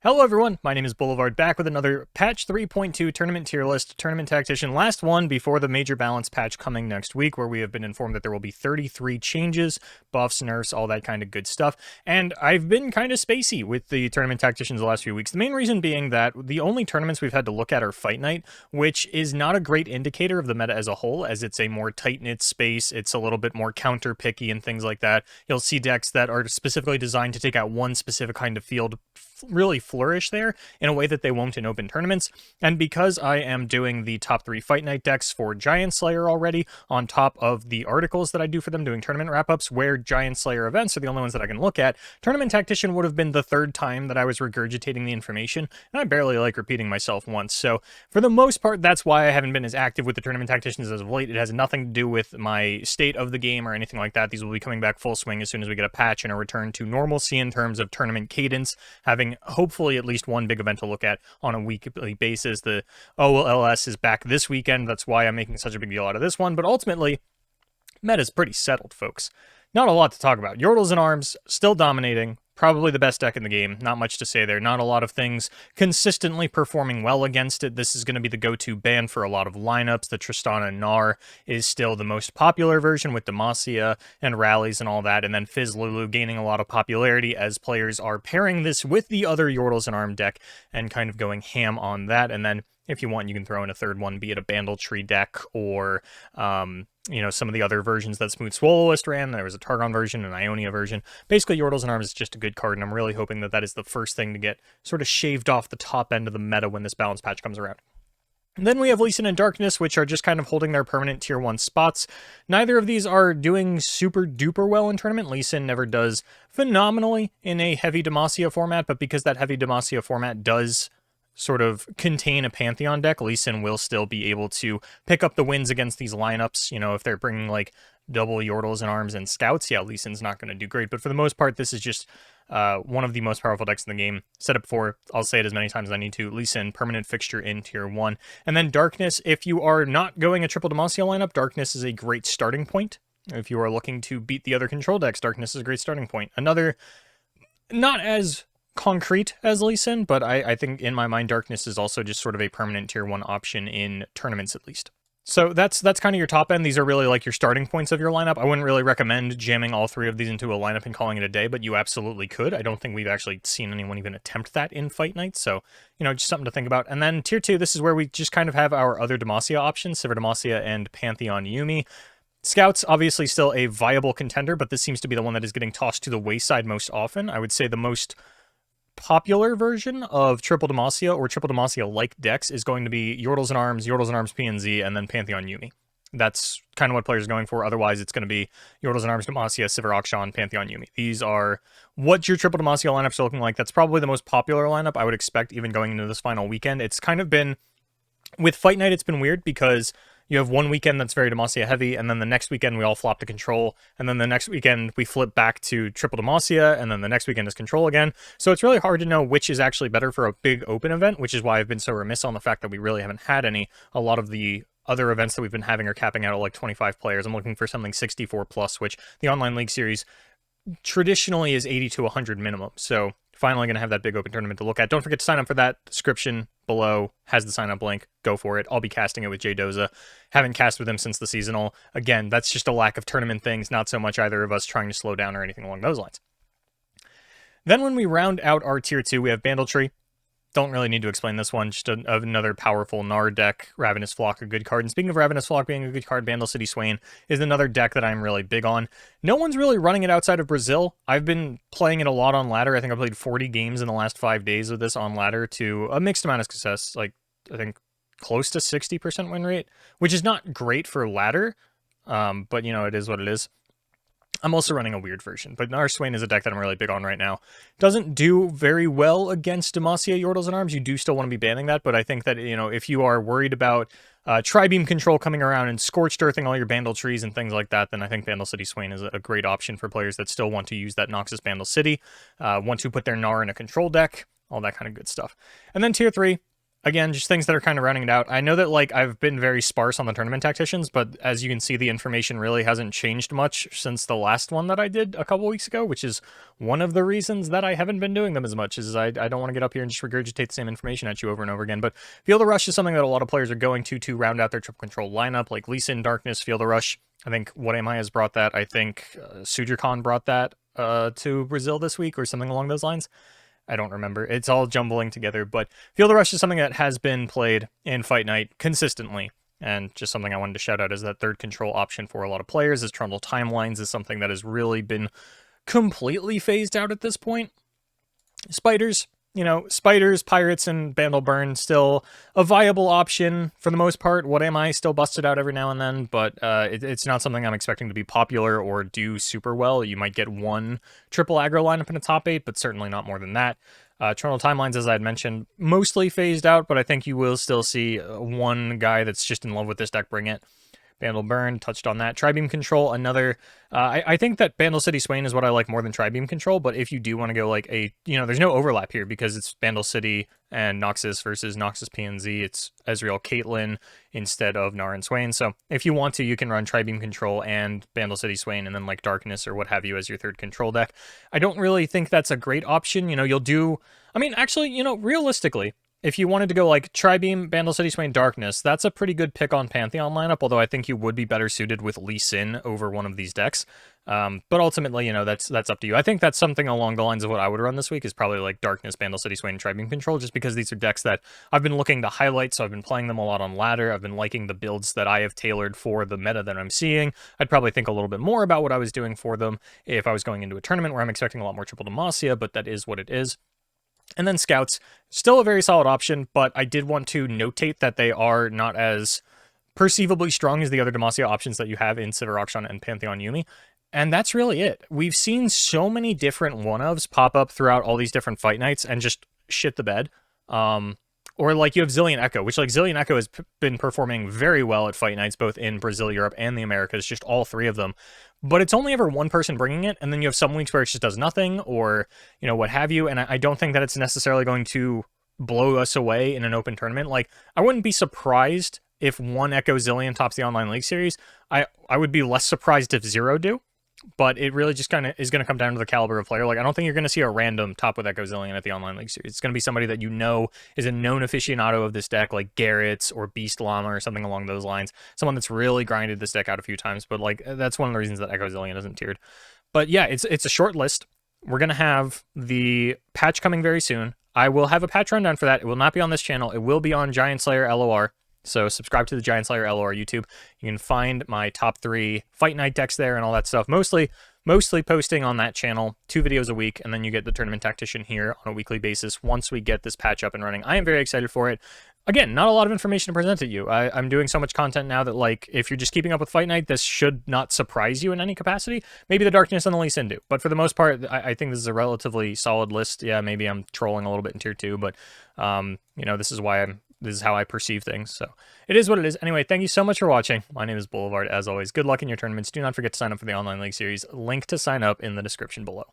Hello everyone, my name is Boulevard, back with another patch 3.2 tournament tier list, tournament tactician, last one before the major balance patch coming next week, where we have been informed that there will be 33 changes, buffs, nerfs, all that kind of good stuff, and I've been kind of spacey with the tournament tacticians the last few weeks, the main reason being that the only tournaments we've had to look at are Fight Night, which is not a great indicator of the meta as a whole, as it's a more tight-knit space, it's a little bit more counter-picky and things like that. You'll see decks that are specifically designed to take out one specific kind of field really flourish there in a way that they won't in open tournaments. And because I am doing the top 3 Fight Night decks for Giant Slayer already, on top of the articles that I do for them doing tournament wrap-ups where Giant Slayer events are the only ones that I can look at, Tournament Tactician would have been the third time that I was regurgitating the information, and I barely like repeating myself once. So for the most part, that's why I haven't been as active with the Tournament Tacticians as of late. It has nothing to do with my state of the game or anything like that. These will be coming back full swing as soon as we get a patch and a return to normalcy in terms of tournament cadence, having hopefully at least one big event to look at on a weekly basis. The OLS is back this weekend. That's why I'm making such a big deal out of this one. But ultimately, meta's pretty settled, folks. Not a lot to talk about. Yordles and Arms still dominating. Probably the best deck in the game. Not much to say there. Not a lot of things consistently performing well against it. This is going to be the go-to ban for a lot of lineups. The Tristana Gnar is still the most popular version with Demacia and rallies and all that. And then Fizz Lulu gaining a lot of popularity as players are pairing this with the other Yordles and Arm deck and kind of going ham on that. And then if you want, you can throw in a third one, be it a Bandletree deck or, some of the other versions that Smooth Swallowist ran. There was a Targon version, an Ionia version. Basically, Yordles and Arms is just a good card, and I'm really hoping that that is the first thing to get sort of shaved off the top end of the meta when this balance patch comes around. And then we have Lee Sin and Darkness, which are just kind of holding their permanent tier 1 spots. Neither of these are doing super duper well in tournament. Lee Sin never does phenomenally in a heavy Demacia format, but because that heavy Demacia format does sort of contain a Pantheon deck, Lee Sin will still be able to pick up the wins against these lineups. You know, if they're bringing like double Yordles and Arms and Scouts, yeah, Lee Sin's not going to do great. But for the most part, this is just one of the most powerful decks in the game. Said it before, I'll say it as many times as I need to. Lee Sin, permanent fixture in tier 1. And then Darkness, if you are not going a triple Demacia lineup, Darkness is a great starting point. If you are looking to beat the other control decks, Darkness is a great starting point. Another, not as concrete as Lee Sin, but I think in my mind Darkness is also just sort of a permanent tier 1 option in tournaments at least. So that's kind of your top end. These are really like your starting points of your lineup. I wouldn't really recommend jamming all 3 of these into a lineup and calling it a day, but you absolutely could. I don't think we've actually seen anyone even attempt that in Fight Night, so, just something to think about. And then tier 2, this is where we just kind of have our other Demacia options, Sivir Demacia and Pantheon Yuumi. Scouts, obviously still a viable contender, but this seems to be the one that is getting tossed to the wayside most often. I would say the most popular version of triple Demacia or triple Demacia-like decks is going to be Yordles and Arms PNZ, and then Pantheon Yuumi. That's kind of what players are going for. Otherwise, it's going to be Yordles and Arms Demacia, Sivir Akshan, Pantheon Yuumi. These are what your triple Demacia lineups are looking like. That's probably the most popular lineup I would expect even going into this final weekend. It's kind of been, with Fight Night, it's been weird because you have one weekend that's very Demacia heavy, and then the next weekend we all flop to Control, and then the next weekend we flip back to triple Demacia, and then the next weekend is Control again. So it's really hard to know which is actually better for a big open event, which is why I've been so remiss on the fact that we really haven't had any. A lot of the other events that we've been having are capping out at like 25 players. I'm looking for something 64 plus, which the online league series traditionally is 80 to 100 minimum. So finally going to have that big open tournament to look at. Don't forget to sign up for that. Description below has the sign up link. Go for it. I'll be casting it with Jay Doza. Haven't cast with him since the seasonal. Again, that's just a lack of tournament things, not so much either of us trying to slow down or anything along those lines. Then when we round out our tier 2, we have Bandletree. Don't really need to explain this one, just another powerful Gnar deck. Ravenous Flock, a good card. And speaking of Ravenous Flock being a good card, Bandle City Swain is another deck that I'm really big on. No one's really running it outside of Brazil. I've been playing it a lot on ladder. I think I played 40 games in the last 5 days of this on ladder to a mixed amount of success, like I think close to 60% win rate, which is not great for ladder, but it is what it is. I'm also running a weird version, but Gnar Swain is a deck that I'm really big on right now. Doesn't do very well against Demacia, Yordles, and Arms. You do still want to be banning that, but I think that, if you are worried about Tri-Beam Control coming around and Scorched Earthing all your Bandle trees and things like that, then I think Bandle City Swain is a great option for players that still want to use that Noxus Bandle City, want to put their Gnar in a control deck, all that kind of good stuff. And then tier 3, Again, just things that are kind of rounding it out. I know that, like, I've been very sparse on the tournament tacticians, but as you can see, the information really hasn't changed much since the last one that I did a couple weeks ago, which is one of the reasons that I haven't been doing them as much, is I don't want to get up here and just regurgitate the same information at you over and over again. But Field of Rush is something that a lot of players are going to round out their triple control lineup, like Lee Sin, Darkness, Field of Rush. I think What Am I has brought that. I think Sujirkhan brought that to Brazil this week or something along those lines. I don't remember. It's all jumbling together, but Field of Rush is something that has been played in Fight Night consistently, and just something I wanted to shout out as that third control option for a lot of players, as Trundle Timelines is something that has really been completely phased out at this point. Spiders, Spiders, Pirates, and Bandle Burn still a viable option for the most part. What Am I still busted out every now and then, but it's not something I'm expecting to be popular or do super well. You might get one triple aggro lineup in a top 8, but certainly not more than that. Trundle Timelines, as I had mentioned, mostly phased out, but I think you will still see one guy that's just in love with this deck bring it. Bandle Burn, touched on that. Tri-Beam Control, another... I think that Bandle City Swain is what I like more than Tri-Beam Control, but if you do want to go like a... there's no overlap here because it's Bandle City and Noxus versus Noxus PNZ. It's Ezreal Caitlyn instead of Gnar and Swain. So if you want to, you can run Tri-Beam Control and Bandle City Swain and then like Darkness or what have you as your third control deck. I don't really think that's a great option. You'll do... I mean, actually, realistically... If you wanted to go like Tri-Beam, Bandle City Swain, Darkness, that's a pretty good pick on Pantheon lineup, although I think you would be better suited with Lee Sin over one of these decks. But ultimately, that's up to you. I think that's something along the lines of what I would run this week is probably like Darkness, Bandle City Swain, and Tri-Beam Control, just because these are decks that I've been looking to highlight, so I've been playing them a lot on ladder. I've been liking the builds that I have tailored for the meta that I'm seeing. I'd probably think a little bit more about what I was doing for them if I was going into a tournament where I'm expecting a lot more triple Demacia, but that is what it is. And then Scouts, still a very solid option, but I did want to notate that they are not as perceivably strong as the other Demacia options that you have in Sivir Akshan and Pantheon Yuumi. And that's really it. We've seen so many different one-ofs pop up throughout all these different fight nights and just shit the bed. Or like you have Zilean Echo, which like Zilean Echo has been performing very well at fight nights, both in Brazil, Europe, and the Americas, just all three of them. But it's only ever one person bringing it, and then you have some weeks where it just does nothing, or, what have you, and I don't think that it's necessarily going to blow us away in an open tournament. Like, I wouldn't be surprised if one Echo Zilean tops the Online League Series. I would be less surprised if 0 do. But it really just kind of is going to come down to the caliber of player. Like, I don't think you're going to see a random top with Echo Zilean at the Online League Series. It's going to be somebody that is a known aficionado of this deck, like Garrett's or Beast Llama or something along those lines. Someone that's really grinded this deck out a few times. But, like, that's one of the reasons that Echo Zilean isn't tiered. But, yeah, it's a short list. We're going to have the patch coming very soon. I will have a patch rundown for that. It will not be on this channel. It will be on Giant Slayer LOR. So subscribe to the Giant Slayer LOR YouTube. You can find my top 3 Fight Night decks there and all that stuff. Mostly posting on that channel, 2 videos a week, and then you get the Tournament Tactician here on a weekly basis once we get this patch up and running. I am very excited for it. Again, not a lot of information to present to you. I'm doing so much content now that, like, if you're just keeping up with Fight Night, this should not surprise you in any capacity. Maybe the Darkness and the Lee Sin do, but for the most part, I think this is a relatively solid list. Yeah, maybe I'm trolling a little bit in Tier 2, but, this is how I perceive things, so it is what it is. Anyway, thank you so much for watching. My name is Boulevard, as always. Good luck in your tournaments. Do not forget to sign up for the Online League Series. Link to sign up in the description below.